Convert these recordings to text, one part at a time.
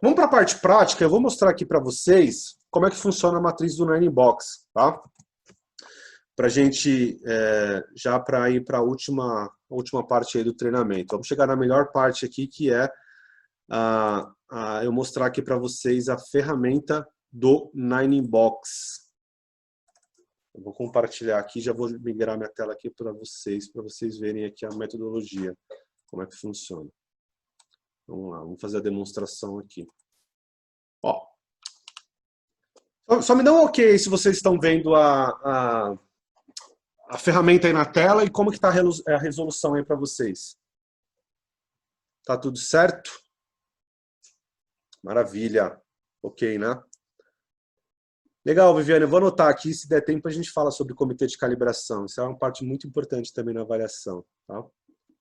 Vamos para a parte prática. Eu vou mostrar aqui para vocês como é que funciona a matriz do Ninebox, tá? Para a gente, já para ir para a última parte aí do treinamento. Vamos chegar na melhor parte aqui, que é eu mostrar aqui para vocês a ferramenta do Ninebox. Eu vou compartilhar aqui, já vou migrar minha tela aqui para vocês verem aqui a metodologia, como é que funciona. Vamos lá, vamos fazer a demonstração aqui. Ó, só me dá um ok se vocês estão vendo a ferramenta aí na tela e como que está a resolução aí para vocês. Tá tudo certo? Maravilha. Ok, né? Legal, Viviane. Eu vou anotar aqui, se der tempo a gente fala sobre comitê de calibração. Isso é uma parte muito importante também na avaliação, tá?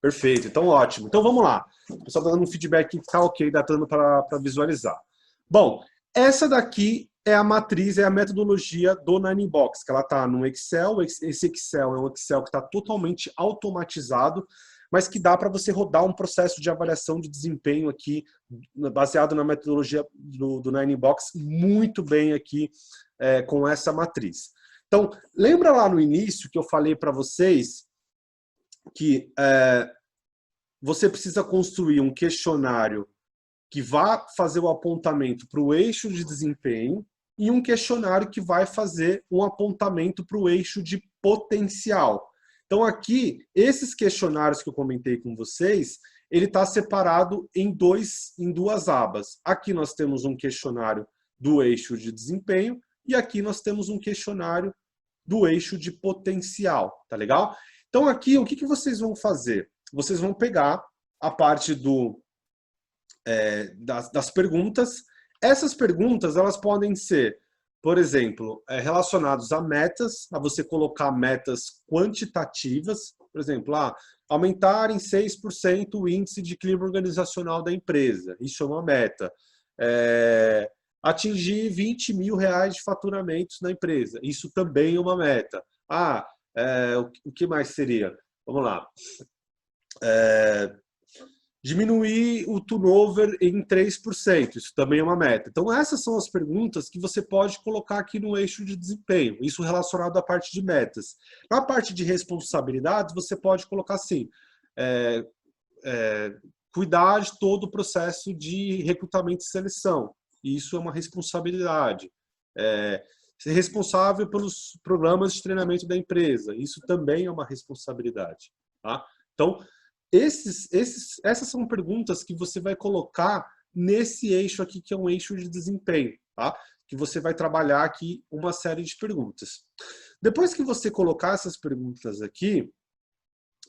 Perfeito, então ótimo. Então vamos lá. O pessoal está dando um feedback que está ok, datando para visualizar. Bom, essa daqui é a matriz, é a metodologia do Ninebox, que ela está no Excel. Esse Excel é um Excel que está totalmente automatizado, mas que dá para você rodar um processo de avaliação de desempenho aqui, baseado na metodologia do Ninebox, muito bem aqui com essa matriz. Então, lembra lá no início que eu falei para vocês que você precisa construir um questionário que vá fazer o apontamento para o eixo de desempenho e um questionário que vai fazer um apontamento para o eixo de potencial. Então aqui, esses questionários que eu comentei com vocês, ele está separado em duas abas. Aqui nós temos um questionário do eixo de desempenho e aqui nós temos um questionário do eixo de potencial, tá legal? Então aqui, o que vocês vão fazer? Vocês vão pegar a parte das perguntas. Essas perguntas, elas podem ser, por exemplo, relacionadas a metas, a você colocar metas quantitativas, por exemplo, aumentar em 6% o índice de clima organizacional da empresa, isso é uma meta. Atingir 20 mil reais de faturamentos na empresa, isso também é uma meta. O que mais seria? Vamos lá. Diminuir o turnover em 3%, isso também é uma meta. Então essas são as perguntas que você pode colocar aqui no eixo de desempenho, isso relacionado à parte de metas. Na parte de responsabilidades, você pode colocar assim, cuidar de todo o processo de recrutamento e seleção, isso é uma responsabilidade. Ser responsável pelos programas de treinamento da empresa, isso também é uma responsabilidade. Tá? Então, essas são perguntas que você vai colocar nesse eixo aqui, que é um eixo de desempenho, tá? Que você vai trabalhar aqui uma série de perguntas. Depois que você colocar essas perguntas aqui,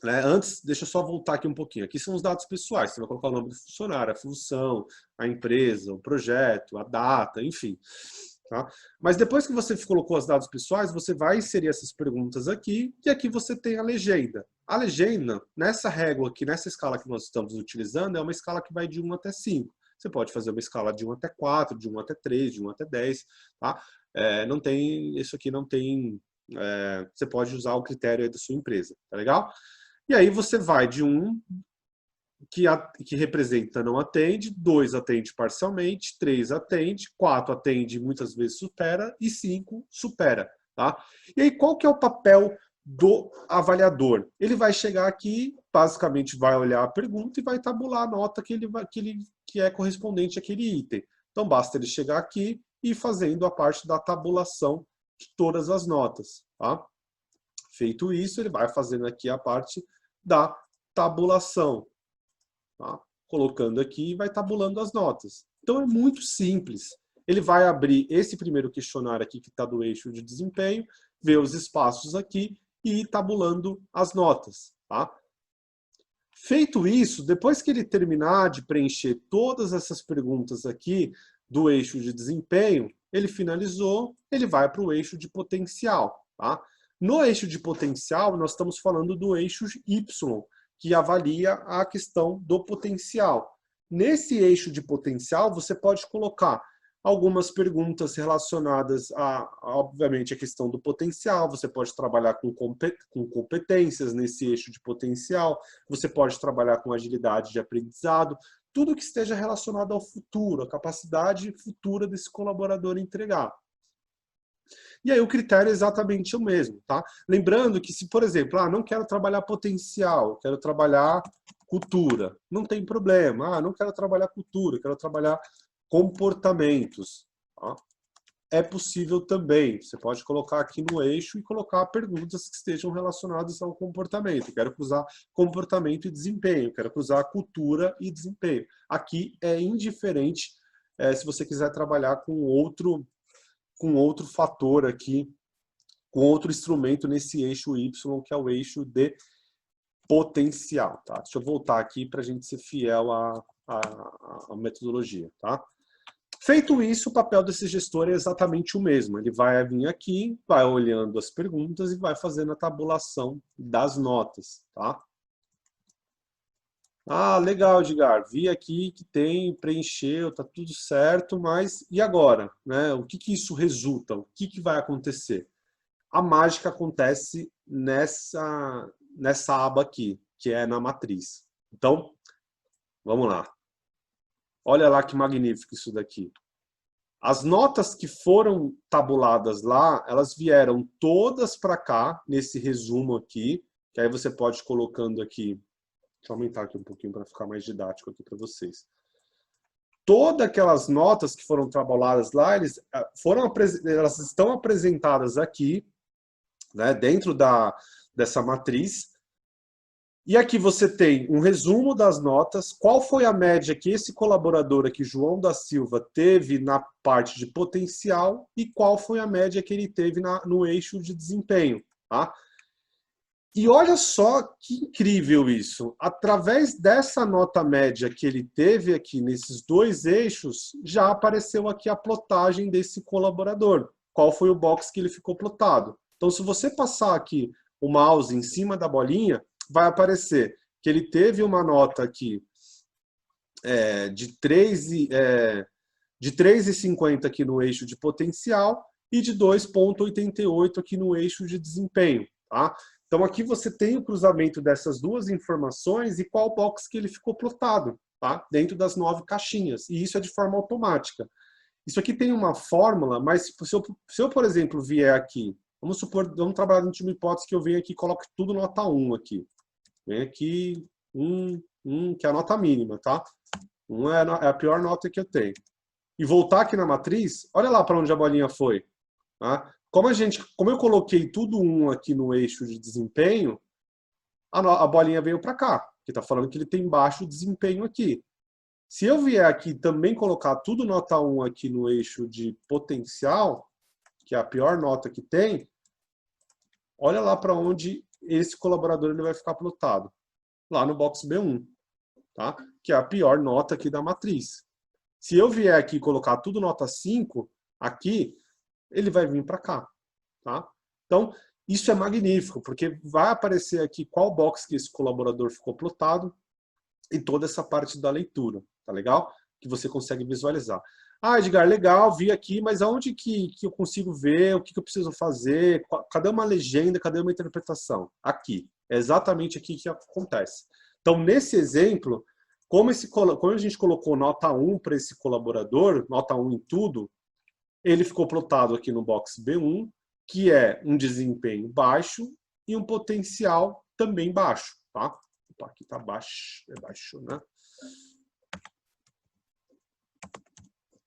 antes, deixa eu só voltar aqui um pouquinho. Aqui são os dados pessoais, você vai colocar o nome do funcionário, a função, a empresa, o projeto, a data, enfim. Tá? Mas depois que você colocou os dados pessoais, você vai inserir essas perguntas aqui, e aqui você tem a legenda. A legenda, nessa régua aqui, nessa escala que nós estamos utilizando, é uma escala que vai de 1 até 5. Você pode fazer uma escala de 1 até 4, de 1 até 3, de 1 até 10. Tá? Isso aqui não tem... você pode usar o critério aí da sua empresa, tá legal? E aí você vai de 1, que representa não atende, 2 atende parcialmente, 3 atende, 4 atende muitas vezes supera e 5 supera. Tá? E aí qual que é o papel do avaliador? Ele vai chegar aqui, basicamente vai olhar a pergunta e vai tabular a nota que é correspondente àquele item. Então basta ele chegar aqui e ir fazendo a parte da tabulação de todas as notas. Tá? Feito isso, ele vai fazendo aqui a parte da tabulação. Tá? Colocando aqui e vai tabulando as notas. Então é muito simples. Ele vai abrir esse primeiro questionário aqui que está do eixo de desempenho, ver os espaços aqui e ir tabulando as notas. Tá? Feito isso, depois que ele terminar de preencher todas essas perguntas aqui do eixo de desempenho, ele finalizou, ele vai para o eixo de potencial. Tá? No eixo de potencial, nós estamos falando do eixo Y, que avalia a questão do potencial. Nesse eixo de potencial, você pode colocar algumas perguntas relacionadas obviamente, a questão do potencial, você pode trabalhar com competências nesse eixo de potencial, você pode trabalhar com agilidade de aprendizado, tudo que esteja relacionado ao futuro, a capacidade futura desse colaborador entregar. E aí o critério é exatamente o mesmo, tá? Lembrando que se, por exemplo, não quero trabalhar potencial, quero trabalhar cultura, não tem problema. Não quero trabalhar cultura, quero trabalhar comportamentos, tá? É possível também. Você pode colocar aqui no eixo e colocar perguntas que estejam relacionadas ao comportamento. Quero cruzar comportamento e desempenho. Quero cruzar cultura e desempenho. Aqui é indiferente se você quiser trabalhar com outro fator aqui, com outro instrumento nesse eixo Y, que é o eixo de potencial. Tá? Deixa eu voltar aqui para a gente ser fiel à metodologia. Tá? Feito isso, o papel desse gestor é exatamente o mesmo. Ele vai vir aqui, vai olhando as perguntas e vai fazendo a tabulação das notas. Tá? Legal, Edgar. Vi aqui que preencheu, tá tudo certo, mas e agora? Né? O que isso resulta? O que vai acontecer? A mágica acontece nessa aba aqui, que é na matriz. Então, vamos lá. Olha lá que magnífico isso daqui. As notas que foram tabuladas lá, elas vieram todas para cá, nesse resumo aqui, que aí você pode ir colocando aqui. Deixa eu aumentar aqui um pouquinho para ficar mais didático aqui para vocês. Todas aquelas notas que foram tabuladas lá, elas estão apresentadas aqui, né, dentro dessa matriz. E aqui você tem um resumo das notas, qual foi a média que esse colaborador aqui, João da Silva, teve na parte de potencial e qual foi a média que ele teve no eixo de desempenho. Tá? E olha só que incrível isso. Através dessa nota média que ele teve aqui nesses dois eixos, já apareceu aqui a plotagem desse colaborador. Qual foi o box que ele ficou plotado. Então, se você passar aqui o mouse em cima da bolinha, vai aparecer que ele teve uma nota aqui de 3,50 aqui no eixo de potencial e de 2,88 aqui no eixo de desempenho. Tá? Então aqui você tem o cruzamento dessas duas informações e qual box que ele ficou plotado, tá? Dentro das 9 caixinhas. E isso é de forma automática. Isso aqui tem uma fórmula, mas se eu por exemplo, vier aqui, vamos trabalhar dentro de uma hipótese que eu venho aqui e coloco tudo nota 1 aqui. Vem aqui, 1, que é a nota mínima, tá? 1 é a pior nota que eu tenho. E voltar aqui na matriz, olha lá para onde a bolinha foi. Tá? Como eu coloquei tudo 1 aqui no eixo de desempenho, a bolinha veio para cá, que está falando que ele tem baixo desempenho aqui. Se eu vier aqui também colocar tudo nota 1 aqui no eixo de potencial, que é a pior nota que tem, olha lá para onde esse colaborador ele vai ficar plotado. Lá no box B1, tá? Que é a pior nota aqui da matriz. Se eu vier aqui e colocar tudo nota 5, aqui, ele vai vir para cá. Tá? Então, isso é magnífico, porque vai aparecer aqui qual box que esse colaborador ficou plotado e toda essa parte da leitura. Tá legal? Que você consegue visualizar. Edgar, legal, vi aqui, mas aonde que eu consigo ver? O que eu preciso fazer? Cadê uma legenda? Cadê uma interpretação? Aqui. É exatamente aqui que acontece. Então, nesse exemplo, como a gente colocou nota 1 para esse colaborador, nota 1 em tudo, ele ficou plotado aqui no box B1, que é um desempenho baixo e um potencial também baixo. Tá? Opa, aqui está baixo, é baixo, né?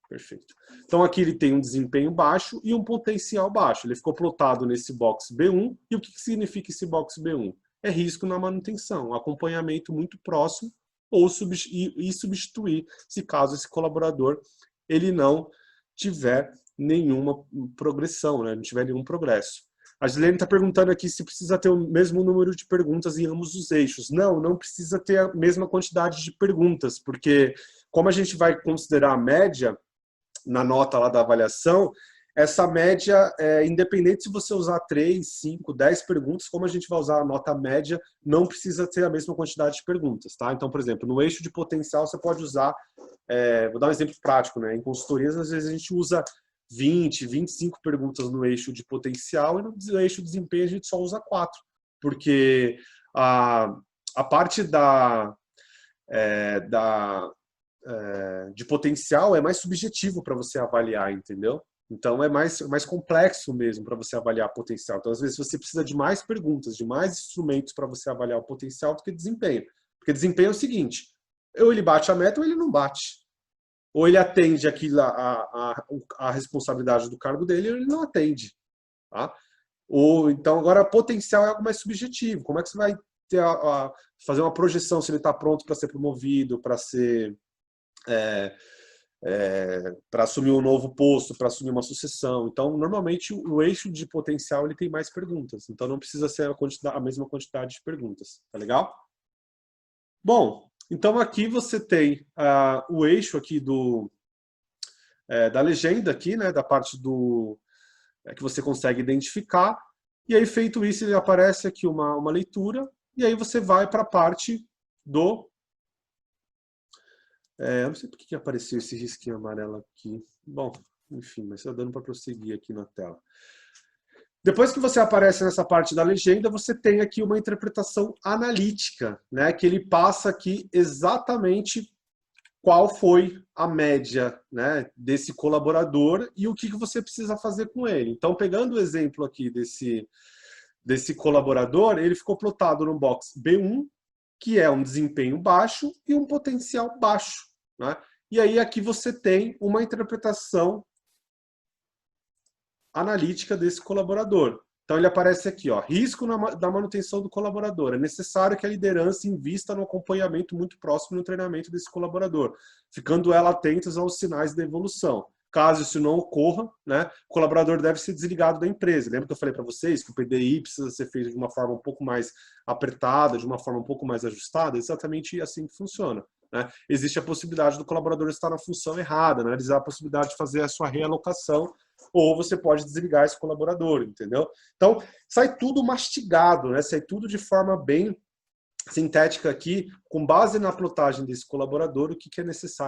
Perfeito. Então aqui ele tem um desempenho baixo e um potencial baixo. Ele ficou plotado nesse box B1. E o que significa esse box B1? É risco na manutenção, acompanhamento muito próximo ou substituir, se caso esse colaborador ele não tiver nenhuma progressão, né? Não tiver nenhum progresso. A Gilene está perguntando aqui se precisa ter o mesmo número de perguntas em ambos os eixos. Não precisa ter a mesma quantidade de perguntas, porque como a gente vai considerar a média na nota lá da avaliação, essa média, independente se você usar 3, 5, 10 perguntas, como a gente vai usar a nota média, não precisa ter a mesma quantidade de perguntas. Tá? Então, por exemplo, no eixo de potencial você pode usar, vou dar um exemplo prático, né? Em consultorias, às vezes a gente usa 20, 25 perguntas no eixo de potencial e no eixo de desempenho a gente só usa 4, porque a parte de potencial é mais subjetivo para você avaliar, entendeu? Então é mais complexo mesmo para você avaliar potencial. Então, às vezes, você precisa de mais perguntas, de mais instrumentos para você avaliar o potencial do que desempenho. Porque desempenho é o seguinte, ou ele bate a meta ou ele não bate. Ou ele atende aquilo, a responsabilidade do cargo dele, ou ele não atende. Tá? Ou, então, agora, potencial é algo mais subjetivo. Como é que você vai ter fazer uma projeção se ele está pronto para ser promovido, para ser... para assumir um novo posto, para assumir uma sucessão. Então, normalmente, o eixo de potencial ele tem mais perguntas. Então, não precisa ser a mesma quantidade de perguntas. Tá legal? Bom, então aqui você tem o eixo aqui da legenda, aqui, né, da parte que você consegue identificar. E aí, feito isso, ele aparece aqui uma leitura. E aí você vai para a parte do... eu não sei por que apareceu esse risquinho amarelo aqui. Bom, enfim, mas está dando para prosseguir aqui na tela. Depois que você aparece nessa parte da legenda, você tem aqui uma interpretação analítica, né, que ele passa aqui exatamente qual foi a média, né, desse colaborador e o que você precisa fazer com ele. Então, pegando o exemplo aqui desse colaborador, ele ficou plotado no box B1, que é um desempenho baixo e um potencial baixo. Né? E aí aqui você tem uma interpretação analítica desse colaborador. Então ele aparece aqui, ó, risco da manutenção do colaborador. É necessário que a liderança invista no acompanhamento muito próximo no treinamento desse colaborador, ficando ela atentos aos sinais da evolução. Caso isso não ocorra, né, o colaborador deve ser desligado da empresa. Lembra que eu falei para vocês que o PDI precisa ser feito de uma forma um pouco mais apertada, de uma forma um pouco mais ajustada? É exatamente assim que funciona. Né? Existe a possibilidade do colaborador estar na função errada, analisar a possibilidade de fazer a sua realocação, ou você pode desligar esse colaborador, entendeu? Então, sai tudo mastigado, né? Sai tudo de forma bem sintética aqui, com base na plotagem desse colaborador, o que é necessário